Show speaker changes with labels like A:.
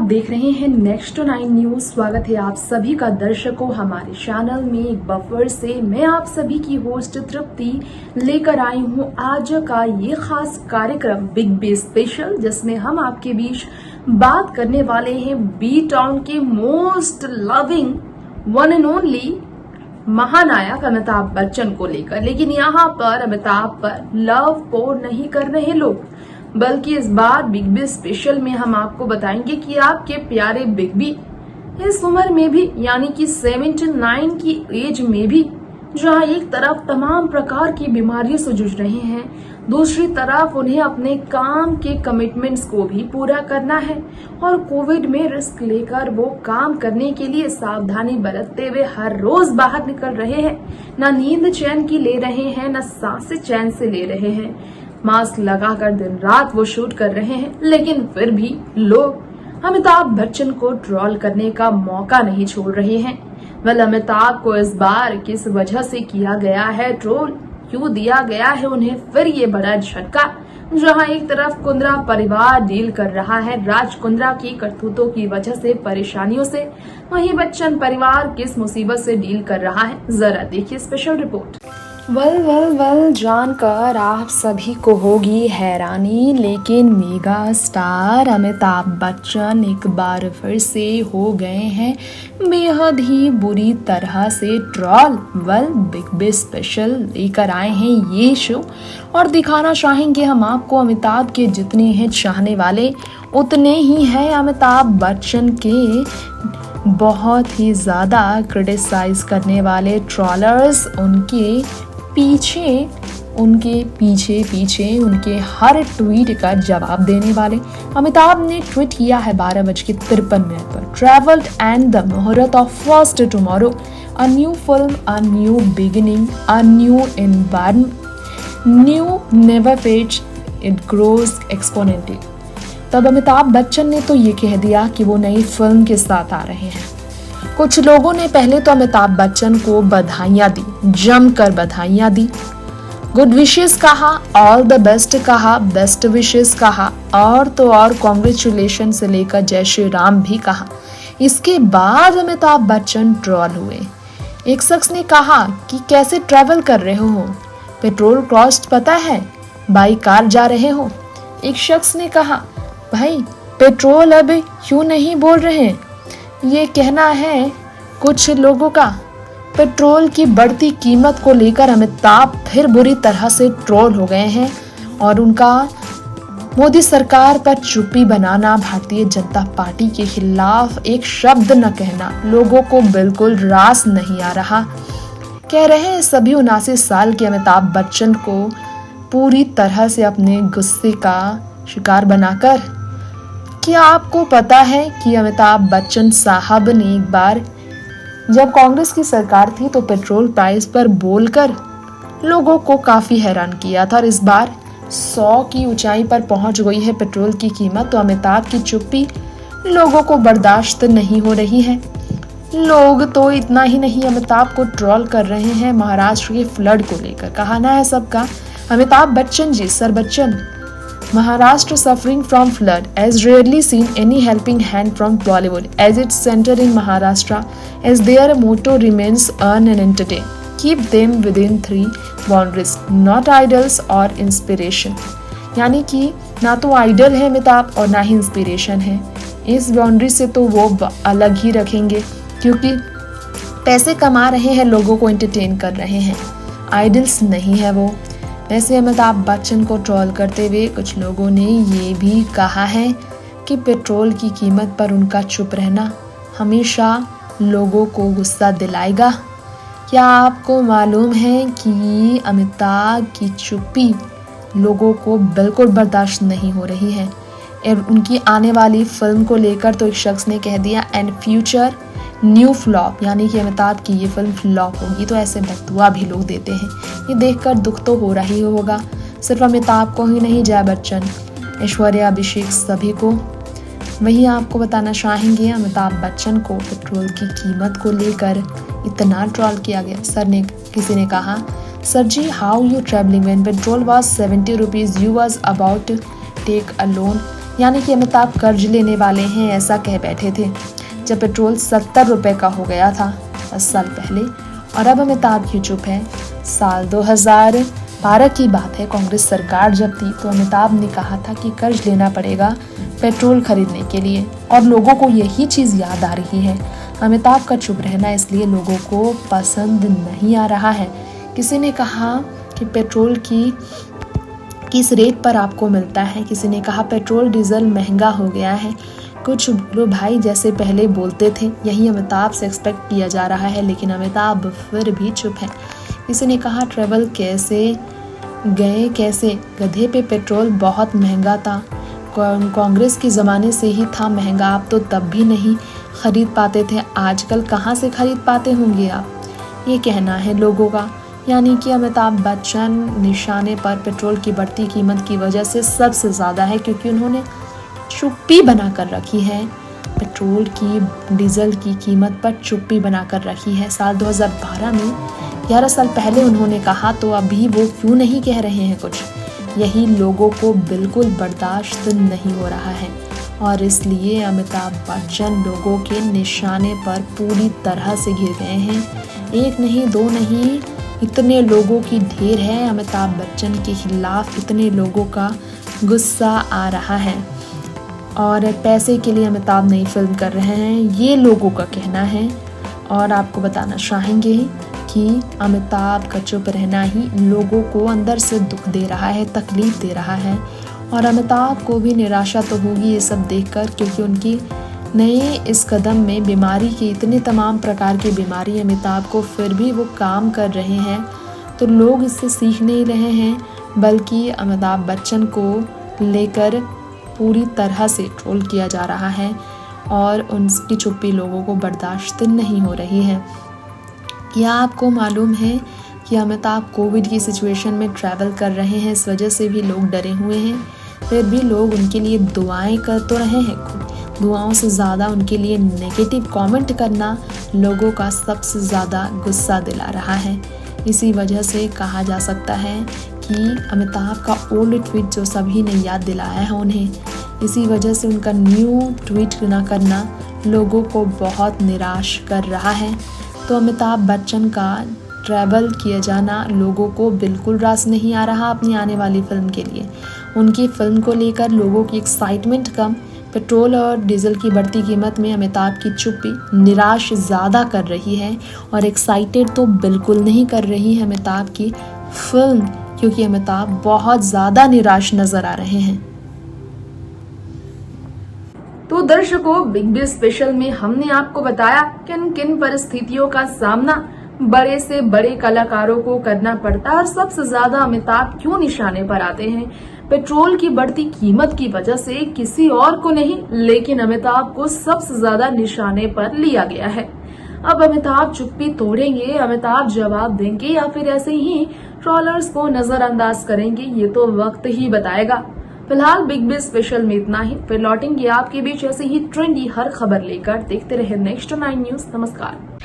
A: देख रहे हैं नेक्स्ट 9 न्यूज। स्वागत है आप सभी का दर्शकों हमारे चैनल में। एक बफर से मैं आप सभी की होस्ट तृप्ति लेकर आई हूं आज का ये खास कार्यक्रम बिग बी स्पेशल, जिसमें हम आपके बीच बात करने वाले हैं बी टाउन के most loving one and only महानायक अमिताभ बच्चन को लेकर। लेकिन यहाँ पर अमिताभ पर लव पोर नहीं कर रहे लोग, बल्कि इस बार बिग बी स्पेशल में हम आपको बताएंगे कि आपके प्यारे बिग बी इस उम्र में भी, यानी कि 79 की एज में भी, जहां एक तरफ तमाम प्रकार की बीमारियों से जूझ रहे हैं, दूसरी तरफ उन्हें अपने काम के कमिटमेंट्स को भी पूरा करना है और कोविड में रिस्क लेकर वो काम करने के लिए सावधानी बरतते हुए हर रोज बाहर निकल रहे हैं। न नींद चैन की ले रहे हैं, न सांसें चैन से ले रहे हैं। मास्क लगाकर दिन रात वो शूट कर रहे हैं, लेकिन फिर भी लोग अमिताभ बच्चन को ट्रोल करने का मौका नहीं छोड़ रहे हैं। वेल, अमिताभ को इस बार किस वजह से किया गया है ट्रोल, क्यों दिया गया है उन्हें फिर ये बड़ा झटका, जहां एक तरफ कुंद्रा परिवार डील कर रहा है राज कुंद्रा की करतूतों की वजह से परेशानियों से, वहीं बच्चन परिवार किस मुसीबत से डील कर रहा है, जरा देखिए स्पेशल रिपोर्ट। वेल जानकर आप सभी को होगी हैरानी, लेकिन मेगा स्टार अमिताभ बच्चन एक बार फिर से हो गए हैं बेहद ही बुरी तरह से ट्रोल। बिग बी स्पेशल लेकर आए हैं ये शो और दिखाना चाहेंगे हम आपको अमिताभ के जितने हैं चाहने वाले, उतने ही हैं अमिताभ बच्चन के बहुत ही ज्यादा क्रिटिसाइज करने वाले ट्रोलर्स। उनके पीछे उनके हर ट्वीट का जवाब देने वाले। अमिताभ ने ट्वीट किया है 12:53 पर, ट्रैवल्ड एंड द मुहूर्त of first tomorrow, a new film, a new beginning, a new environment, new never phase, it grows exponentially. तब अमिताभ बच्चन ने तो ये कह दिया कि वो नई फिल्म के साथ आ रहे हैं। कुछ लोगों ने पहले तो अमिताभ बच्चन को बधाइयां दी, जमकर बधाइयां दी, गुड विशेस कहा, ऑल द बेस्ट कहा, बेस्ट विशेस कहा, और तो और कॉन्ग्रेचुलेशन से लेकर जय श्री राम भी कहा। इसके बाद अमिताभ बच्चन ट्रोल हुए। एक शख्स ने कहा कि कैसे ट्रैवल कर रहे हो, पेट्रोल कॉस्ट पता है, बाई कार जा रहे हो। एक शख्स ने कहा भाई पेट्रोल अब क्यों नहीं बोल रहे, ये कहना है कुछ लोगों का। पेट्रोल की बढ़ती कीमत को लेकर अमिताभ फिर बुरी तरह से ट्रोल हो गए हैं और उनका मोदी सरकार पर चुप्पी बनाना, भारतीय जनता पार्टी के खिलाफ एक शब्द न कहना लोगों को बिल्कुल रास नहीं आ रहा। कह रहे हैं सभी 79 साल के अमिताभ बच्चन को पूरी तरह से अपने गुस्से का शिकार बनाकर। क्या आपको पता है कि अमिताभ बच्चन साहब ने एक बार जब कांग्रेस की सरकार थी तो पेट्रोल प्राइस पर बोलकर लोगों को काफी हैरान किया था, और इस बार 100 की ऊंचाई पर पहुंच गई है पेट्रोल की कीमत, तो अमिताभ की चुप्पी लोगों को बर्दाश्त नहीं हो रही है। लोग तो इतना ही नहीं, अमिताभ को ट्रोल कर रहे हैं महाराष्ट्र के फ्लड को लेकर। कहना है सबका Amitabh Bachchan ji, sir Bachchan, Maharashtra suffering from flood, as rarely seen any helping hand from Bollywood, as it's centered in Maharashtra, as their motto remains earn and entertain. Keep them within 3 boundaries, not idols or inspiration. यानी कि ना तो idol है अमिताभ और ना ही inspiration है। इस boundary से तो वो अलग ही रखेंगे, क्योंकि पैसे कमा रहे हैं, लोगों को एंटरटेन कर रहे हैं, आइडल्स नहीं है वो। वैसे अमिताभ बच्चन को ट्रोल करते हुए कुछ लोगों ने ये भी कहा है कि पेट्रोल की कीमत पर उनका चुप रहना हमेशा लोगों को गुस्सा दिलाएगा। क्या आपको मालूम है कि अमिताभ की चुप्पी लोगों को बिल्कुल बर्दाश्त नहीं हो रही है। और उनकी आने वाली फिल्म को लेकर तो एक शख्स ने कह दिया एंड फ्यूचर न्यू फ्लॉप, यानी कि अमिताभ की ये फिल्म फ्लॉप होगी। तो ऐसे बददुआ भी लोग देते हैं। ये देखकर दुख तो हो रही होगा, सिर्फ अमिताभ को ही नहीं, जया बच्चन, ऐश्वर्या, अभिषेक, सभी को। वहीं आपको बताना चाहेंगे अमिताभ बच्चन को पेट्रोल की कीमत को लेकर इतना ट्रोल किया गया। किसी ने कहा sir ji, how you travelling when petrol was 70 rupees, you was about take a loan, यानी कि अमिताभ कर्ज लेने वाले हैं, ऐसा कह बैठे थे जब पेट्रोल 70 रुपए का हो गया था 10 साल पहले। और अब अमिताभ क्यों चुप है? साल 2012 की बात है, कांग्रेस सरकार जब थी तो अमिताभ ने कहा था कि कर्ज लेना पड़ेगा पेट्रोल खरीदने के लिए, और लोगों को यही चीज़ याद आ रही है। अमिताभ का चुप रहना इसलिए लोगों को पसंद नहीं आ रहा है। किसी ने कहा कि पेट्रोल की किस रेट पर आपको मिलता है, किसी ने कहा पेट्रोल डीजल महंगा हो गया है। कुछ बोलो भाई जैसे पहले बोलते थे, यही अमिताभ से एक्सपेक्ट किया जा रहा है, लेकिन अमिताभ फिर भी चुप है। किसी ने कहा ट्रेवल कैसे गए, कैसे गधे पे पेट्रोल बहुत महंगा था, कांग्रेस के ज़माने से ही था महंगा, आप तो तब भी नहीं खरीद पाते थे, आजकल कहाँ से खरीद पाते होंगे आप, ये कहना है लोगों का। यानी कि अमिताभ बच्चन निशाने पर पेट्रोल की बढ़ती कीमत की वजह से सबसे ज़्यादा है, क्योंकि उन्होंने चुप्पी बना कर रखी है। पेट्रोल की डीजल की कीमत पर चुप्पी बना कर रखी है। साल 2012 में 11 साल पहले उन्होंने कहा, तो अभी वो क्यों नहीं कह रहे हैं कुछ? यही लोगों को बिल्कुल बर्दाश्त नहीं हो रहा है, और इसलिए अमिताभ बच्चन लोगों के निशाने पर पूरी तरह से घिर गए हैं। एक नहीं, दो नहीं, इतने लोगों की ढेर है अमिताभ बच्चन के खिलाफ, इतने लोगों का गुस्सा आ रहा है, और पैसे के लिए अमिताभ नई फिल्म कर रहे हैं, ये लोगों का कहना है। और आपको बताना चाहेंगे कि अमिताभ का चुप रहना ही लोगों को अंदर से दुख दे रहा है, तकलीफ दे रहा है, और अमिताभ को भी निराशा तो होगी ये सब देखकर, क्योंकि उनकी नए इस कदम में बीमारी की इतने तमाम प्रकार की बीमारी अमिताभ को, फिर भी वो काम कर रहे हैं, तो लोग इससे सीख नहीं रहे हैं, बल्कि अमिताभ बच्चन को लेकर पूरी तरह से ट्रोल किया जा रहा है, और उनकी चुप्पी लोगों को बर्दाश्त नहीं हो रही है। क्या आपको मालूम है कि अमिताभ कोविड की सिचुएशन में ट्रैवल कर रहे हैं, इस वजह से भी लोग डरे हुए हैं, फिर भी लोग उनके लिए दुआएं कर तो रहे हैं, दुआओं से ज़्यादा उनके लिए नेगेटिव कमेंट करना लोगों का सबसे ज़्यादा गुस्सा दिला रहा है। इसी वजह से कहा जा सकता है कि अमिताभ का ओल्ड ट्वीट जो सभी ने याद दिलाया है उन्हें, इसी वजह से उनका न्यू ट्वीट ना करना लोगों को बहुत निराश कर रहा है। तो अमिताभ बच्चन का ट्रैवल किया जाना लोगों को बिल्कुल रास नहीं आ रहा अपनी आने वाली फिल्म के लिए। उनकी फिल्म को लेकर लोगों की एक्साइटमेंट कम, पेट्रोल और डीजल की बढ़ती कीमत में अमिताभ की चुप्पी निराश ज़्यादा कर रही है, और एक्साइटेड तो बिल्कुल नहीं कर रही है अमिताभ की फिल्म, क्योंकि अमिताभ बहुत ज़्यादा निराश नज़र आ रहे हैं।
B: तो दर्शकों, बिग बी स्पेशल में हमने आपको बताया किन किन परिस्थितियों का सामना बड़े से बड़े कलाकारों को करना पड़ता है, और सबसे ज्यादा अमिताभ क्यों निशाने पर आते हैं। पेट्रोल की बढ़ती कीमत की वजह से किसी और को नहीं, लेकिन अमिताभ को सबसे ज्यादा निशाने पर लिया गया है। अब अमिताभ चुप्पी तोड़ेंगे, अमिताभ जवाब देंगे, या फिर ऐसे ही ट्रोलर्स को नजरअंदाज करेंगे, ये तो वक्त ही बताएगा। फिलहाल बिग बी स्पेशल में इतना ही, फिर लौटेंगे आपके बीच ऐसे ही ट्रेंडी हर खबर लेकर। देखते रहे नेक्स्ट 9 न्यूज। नमस्कार।